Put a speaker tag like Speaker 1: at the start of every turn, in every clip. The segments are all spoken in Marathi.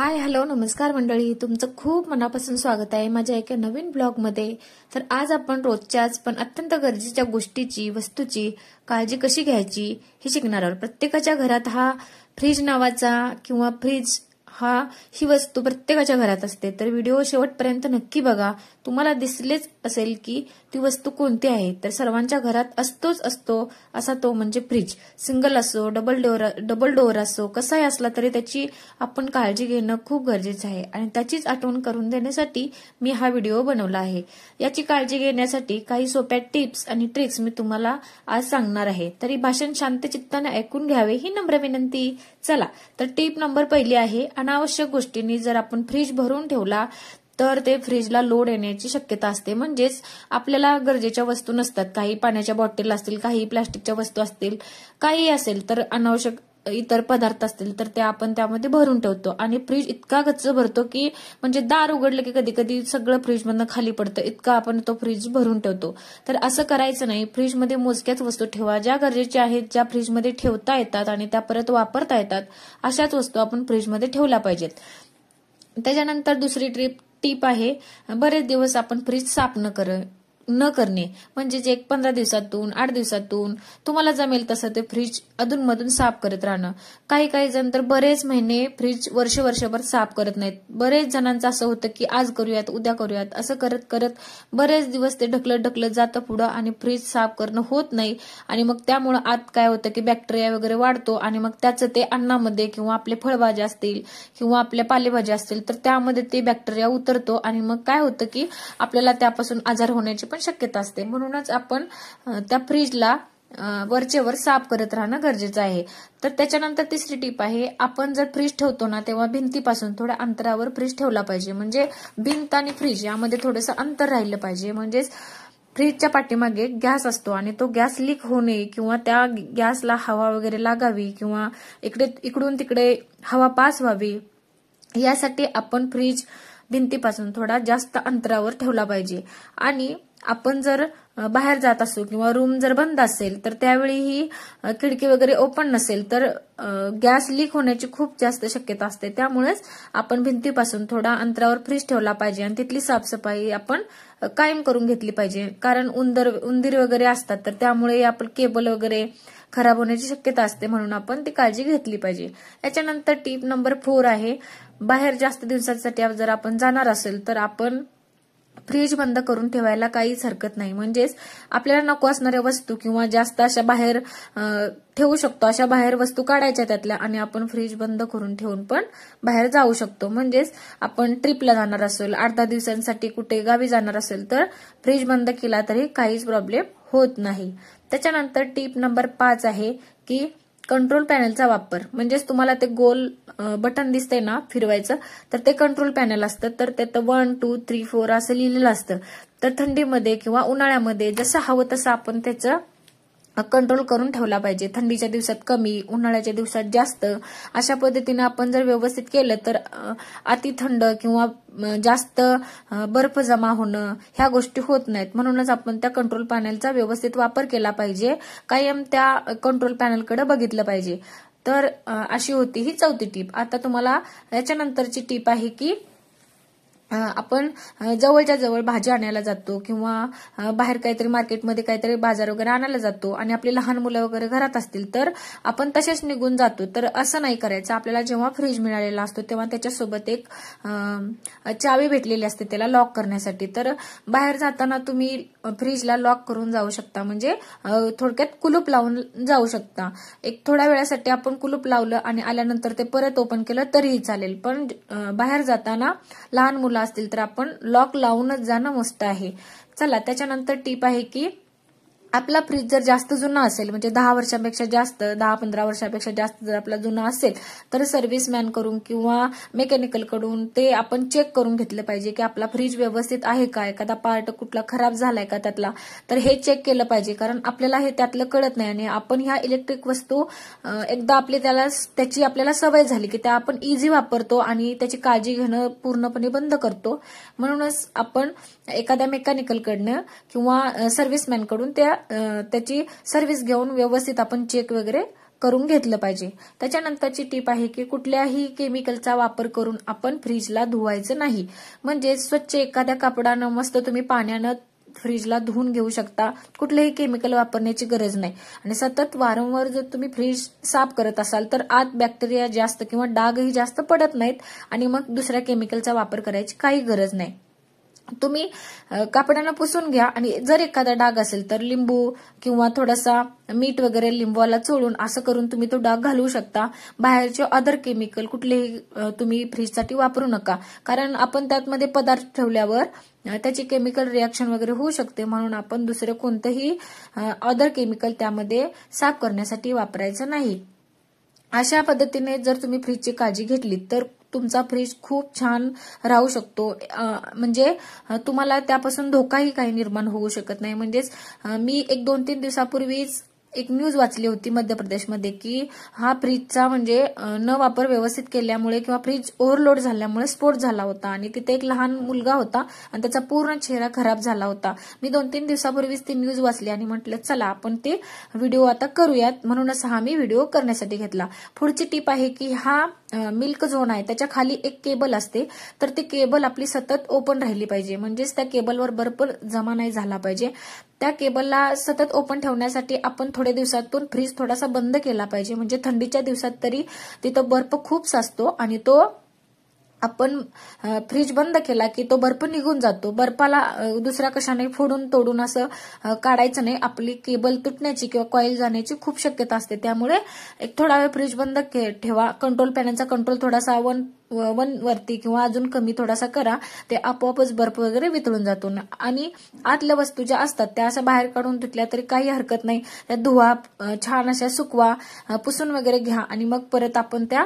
Speaker 1: हाय हॅलो नमस्कार मंडळी, तुमचं खूप मनापासून स्वागत आहे माझ्या एका नवीन ब्लॉगमध्ये। तर आज आपण रोजच्याच पण अत्यंत गरजेच्या गोष्टीची वस्तूची काळजी कशी घ्यायची हे शिकणार आहोत। प्रत्येकाच्या घरात हा फ्रीज नावाचा किंवा फ्रीज ही वस्तू प्रत्येकाच्या घरात असते। तर व्हिडिओ शेवटपर्यंत नक्की बघा, तुम्हाला दिसलेच असेल की ती वस्तू कोणती आहे। तर सर्वांच्या घरात असतो असा तो म्हणजे फ्रीज। सिंगल असो डबल डोअर असो कसाही असला तरी त्याची आपण काळजी घेणं खूप गरजेचं आहे आणि त्याचीच आठवण करून देण्यासाठी मी हा व्हिडिओ बनवला आहे। याची काळजी घेण्यासाठी काही सोप्या टिप्स आणि ट्रिक्स मी तुम्हाला आज सांगणार आहे। तरी भाषण शांत चित्ताने ऐकून घ्यावे ही नम्र विनंती। चला तर टिप नंबर पहिली आहे, अनावश्यक गोष्टींनी जर आपण फ्रीज भरून ठेवला तर ते फ्रीजला लोड येण्याची शक्यता असते। म्हणजेच आपल्याला गरजेच्या वस्तू नसतात, काही पाण्याच्या बॉटल असतील, काही प्लास्टिकच्या वस्तू असतील, काही असेल तर अनावश्यक इतर पदार्थ असतील तर ते आपण त्यामध्ये भरून ठेवतो आणि फ्रीज इतका गच्च भरतो की म्हणजे दार उघडलं की कधी कधी सगळं फ्रीजमधनं खाली पडतं, इतका आपण तो फ्रीज भरून ठेवतो। तर असं करायचं नाही। फ्रीजमध्ये मोजक्याच वस्तू ठेवा, ज्या गरजेच्या आहेत, ज्या फ्रीजमध्ये ठेवता येतात आणि त्या परत वापरता येतात अशाच वस्तू आपण फ्रीजमध्ये ठेवल्या पाहिजेत। त्याच्यानंतर दुसरी टीप आहे, बरेच दिवस आपण फ्रीज साफ न करणे। म्हणजेच 15 दिवसातून 8 दिवसातून तुम्हाला जमेल तसं ते फ्रीज अधूनमधून साफ करत राहणं। काही जण तर बरेच महिने फ्रीज वर्षभर साफ करत नाहीत। बरेच जणांचं असं होतं की आज करूयात उद्या करूयात असं करत करत बरेच दिवस ते ढकलत जातं पुढं आणि फ्रीज साफ करणं होत नाही आणि मग त्यामुळे आत काय होतं की बॅक्टेरिया वगैरे वाढतो आणि मग त्याचं ते अन्नामध्ये किंवा आपले फळभाज्या असतील किंवा आपल्या पालेभाज्या असतील तर त्यामध्ये ते बॅक्टेरिया उतरतो आणि मग काय होतं की आपल्याला त्यापासून आजार होण्याची पण शक्यता असते। म्हणूनच आपण त्या फ्रीजला वरचेवर साफ करत राहणं गरजेचं आहे। तर त्याच्यानंतर तिसरी टीप आहे, आपण जर फ्रीज ठेवतो ना तेव्हा भिंतीपासून थोड्या अंतरावर फ्रीज ठेवला पाहिजे। म्हणजे भिंत आणि फ्रीज यामध्ये थोडंसं अंतर राहिलं पाहिजे। म्हणजेच फ्रीजच्या पाठीमागे गॅस असतो आणि तो गॅस लीक होऊ नये किंवा त्या गॅसला हवा वगैरे लागावी किंवा इकडून तिकडे हवा पास व्हावी यासाठी आपण फ्रीज भिंतीपासून थोडा जास्त अंतरावर ठेवला पाहिजे। आणि आपण जर बाहेर जात असू किंवा रूम जर बंद असेल तर त्यावेळी ही खिडकी वगैरे ओपन नसेल तर गॅस लीक होण्याची खूप जास्त शक्यता असते। त्यामुळेच आपण भिंतीपासून थोडा अंतरावर फ्रीज ठेवला पाहिजे आणि तिथली साफसफाई आपण कायम करून घेतली पाहिजे। कारण उंदीर वगैरे असतात तर त्यामुळे आपण केबल वगैरे खराब होण्याची शक्यता असते, म्हणून आपण ती काळजी घेतली पाहिजे। याच्यानंतर टीप नंबर 4 आहे, बाहेर जास्त दिवसांसाठी जर आपण जाणार असेल तर आपण फ्रीज बंद करून ठेवायला काहीच हरकत नाही। म्हणजेच आपल्याला नको असणाऱ्या वस्तू किंवा जास्त अशा बाहेर ठेवू शकतो, अशा बाहेर वस्तू काढायच्या त्यातल्या आणि आपण फ्रीज बंद करून ठेवून पण बाहेर जाऊ शकतो। म्हणजेच आपण ट्रिपला जाणार असेल, 8-10 दिवसांसाठी कुठे गावी जाणार असेल तर फ्रीज बंद केला तरी काहीच प्रॉब्लेम होत नाही। त्याच्यानंतर टीप नंबर 5 आहे की कंट्रोल पॅनलचा वापर। म्हणजेच तुम्हाला ते गोल बटन दिसतंय ना फिरवायचं, तर ते कंट्रोल पॅनल असतं। तर त्यात 1 2 3 4 असं लिहिलेलं असतं। तर थंडीमध्ये किंवा उन्हाळ्यामध्ये जसं हवं तसं आपण त्याचं कंट्रोल करून ठेवला पाहिजे। थंडीच्या दिवसात कमी, उन्हाळ्याच्या दिवसात जास्त, अशा पद्धतीने आपण जर व्यवस्थित केलं तर अति थंड किंवा जास्त बर्फ जमा होणं ह्या गोष्टी होत नाहीत। म्हणूनच आपण त्या कंट्रोल पॅनलचा व्यवस्थित वापर केला पाहिजे, कायम त्या कंट्रोल पॅनलकडे बघितलं पाहिजे। तर अशी होती ही 4थी टीप। आता तुम्हाला याच्यानंतरची टीप आहे की आपण जवळच्या जवळ भाजी आणायला जातो किंवा बाहेर काहीतरी मार्केटमध्ये काहीतरी बाजार वगैरे आणायला जातो आणि आपली लहान मुलं वगैरे घरात असतील तर आपण तसेच निघून जातो। तर असं नाही करायचं। आपल्याला जेव्हा फ्रीज मिळालेला असतो तेव्हा त्याच्यासोबत एक चावी भेटलेली असते त्याला लॉक करण्यासाठी। तर बाहेर जाताना तुम्ही फ्रीजला लॉक करून जाऊ शकता, म्हणजे थोडक्यात कुलूप लावून जाऊ शकता। एक थोड्या वेळासाठी आपण कुलूप लावलं आणि आल्यानंतर ते परत ओपन केलं तरीही चालेल, पण बाहेर जाताना लहान मुलं असतील तर आपण लॉक लावूनच जाणं मस्त आहे। चला त्याच्यानंतर टीप आहे की आपला फ्रीज जर जास्त जुना असेल, म्हणजे 10 वर्षांपेक्षा जास्त, 10-15 वर्षांपेक्षा जास्त जर आपला जुना असेल तर सर्व्हिसमॅन कडून किंवा मेकॅनिकल कडून ते आपण चेक करून घेतलं पाहिजे की आपला फ्रीज व्यवस्थित आहे का, एखादा पार्ट कुठला खराब झालाय का त्यातला, तर हे चेक केलं पाहिजे। कारण आपल्याला हे त्यातलं कळत नाही आणि आपण ह्या इलेक्ट्रिक वस्तू एकदा त्याची आपल्याला सवय झाली की त्या आपण इझी वापरतो आणि त्याची काळजी घेणं पूर्णपणे बंद करतो। म्हणूनच आपण एखाद्या मेकॅनिकल कडनं किंवा सर्व्हिसमॅन कडून त्याची सर्व्हिस घेऊन व्यवस्थित आपण चेक वगैरे करून घेतलं पाहिजे. त्याच्यानंतरची टीप आहे की कुठल्याही केमिकलचा वापर करून आपण फ्रीजला धुवायचं नाही. म्हणजे स्वच्छ एखाद्या कापडानं मस्त तुम्ही पाण्यानं फ्रीजला धुवून घेऊ शकता. कुठलेही केमिकल वापरण्याची गरज नाही. आणि सतत वारंवार जर तुम्ही फ्रीज साफ करत असाल तर आत बॅक्टेरिया जास्त किंवा डागही जास्त पडत नाहीत आणि मग दुसऱ्या केमिकलचा वापर करायची काही गरज नाही. तुम्ही कापडानं पुसून घ्या आणि जर एखादा डाग असेल तर लिंबू किंवा थोडासा मीठ वगैरे लिंबूला चोळून असं करून तुम्ही तो डाग घालवू शकता. बाहेरचे अदर केमिकल कुठलेही तुम्ही फ्रीजसाठी वापरू नका, कारण आपण त्यामध्ये पदार्थ ठेवल्यावर त्याची केमिकल रिॲक्शन वगैरे होऊ शकते. म्हणून आपण दुसरं कोणतंही अदर केमिकल त्यामध्ये साफ करण्यासाठी वापरायचं नाही. अशा पद्धतीने जर तुम्ही फ्रीजची काळजी घेतली तर तुमचा फ्रीज खूप छान राहू शकतो. म्हणजे तुम्हाला त्यापासून धोकाही काही निर्माण होऊ शकत नाही. म्हणजेच मी 1-2-3 दिवसापूर्वीच एक न्यूज वाचली होती मध्य प्रदेशमध्ये की हा फ्रीजचा म्हणजे न वापर व्यवस्थित केल्यामुळे किंवा फ्रीज ओव्हरलोड झाल्यामुळे स्फोट झाला होता आणि तिथे एक लहान मुलगा होता आणि त्याचा पूर्ण चेहरा खराब झाला होता. मी 2-3 दिवसापूर्वीच ती न्यूज वाचली आणि म्हटलं चला आपण ते व्हिडिओ आता करूयात, म्हणूनच हा मी व्हिडिओ करण्यासाठी घेतला. पुढची टीप आहे की हा मिल्क झोन आहे त्याच्या खाली एक केबल असते, तर ती केबल आपली सतत ओपन राहिली पाहिजे. म्हणजेच त्या केबलवर बर्फ जमा नाही झाला पाहिजे. त्या केबलला सतत ओपन ठेवण्यासाठी आपण थोड्या दिवसातून फ्रीज थोडासा बंद केला पाहिजे. म्हणजे थंडीच्या दिवसात तरी तिथं बर्फ खूप साचतो आणि तो आपण फ्रीज बंद केला की तो बर्फ निघून जातो. बर्फाला दुसऱ्या कशाने फोडून तोडून असं काढायचं नाही. आपली केबल तुटण्याची किंवा कॉईल जाण्याची खूप शक्यता असते. त्यामुळे एक थोडा वेळ फ्रीज बंद ठेवा. कंट्रोल पॅनलचा कंट्रोल थोडासा 1 वरती किंवा अजून कमी थोडासा करा. ते आपोआपच बर्फ वगैरे वितळून जातो. आणि आतल्या वस्तू ज्या असतात त्या असं बाहेर काढून धुतल्या तरी काही हरकत नाही. त्या धुवा, छान अशा सुकवा, पुसून वगैरे घ्या आणि मग परत आपण त्या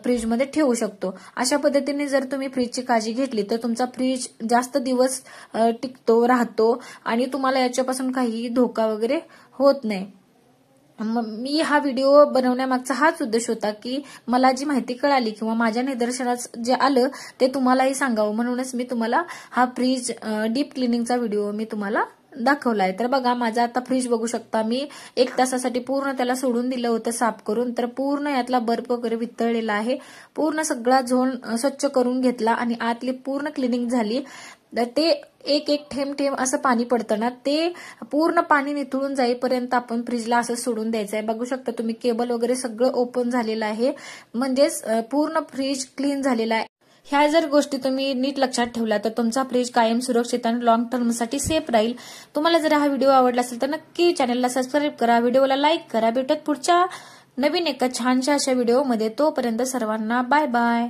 Speaker 1: फ्रीजमध्ये ठेवू शकतो. अशा पद्धतीने जर तुम्ही फ्रीजची काळजी घेतली तर तुमचा फ्रीज जास्त दिवस टिकतो, राहतो आणि तुम्हाला याच्यापासून काही धोका वगैरे होत नाही. मी हा व्हिडिओ बनवण्यामागचा हाच उद्देश होता की मला जी माहिती कळाली किंवा माझ्या निदर्शनास जे आलं ते तुम्हालाही सांगावं, म्हणूनच मी तुम्हाला हा फ्रीज डीप क्लिनिंगचा व्हिडिओ मी तुम्हाला दाखवलाय. तर बघा माझा आता फ्रीज बघू शकता. मी 1 तासासाठी पूर्ण त्याला सोडून दिलं होतं साफ करून, तर पूर्ण यातला बर्फ वगैरे वितळलेला आहे. पूर्ण सगळा झोन स्वच्छ करून घेतला आणि आतली पूर्ण क्लिनिंग झाली. ते एक थेंब असं पाणी पडतं ना, ते पूर्ण पाणी निथळून जाईपर्यंत आपण फ्रीजला असं सोडून द्यायचं आहे. बघू शकता तुम्ही केबल वगैरे सगळं ओपन झालेलं आहे. म्हणजेच पूर्ण फ्रीज क्लीन झालेला आहे. ह्या जर गोष्टी तुम्ही नीट लक्षात ठेवल्या तर तुमचा फ्रीज कायम सुरक्षित आणि लॉंग टर्मसाठी सेफ राहील. तुम्हाला जर हा व्हिडिओ आवडला असेल तर नक्की चॅनलला सबस्क्राईब करा, व्हिडिओला लाईक करा. भेटत पुढच्या नवीन एका छानशा अशा व्हिडिओमध्ये. तोपर्यंत सर्वांना बाय बाय.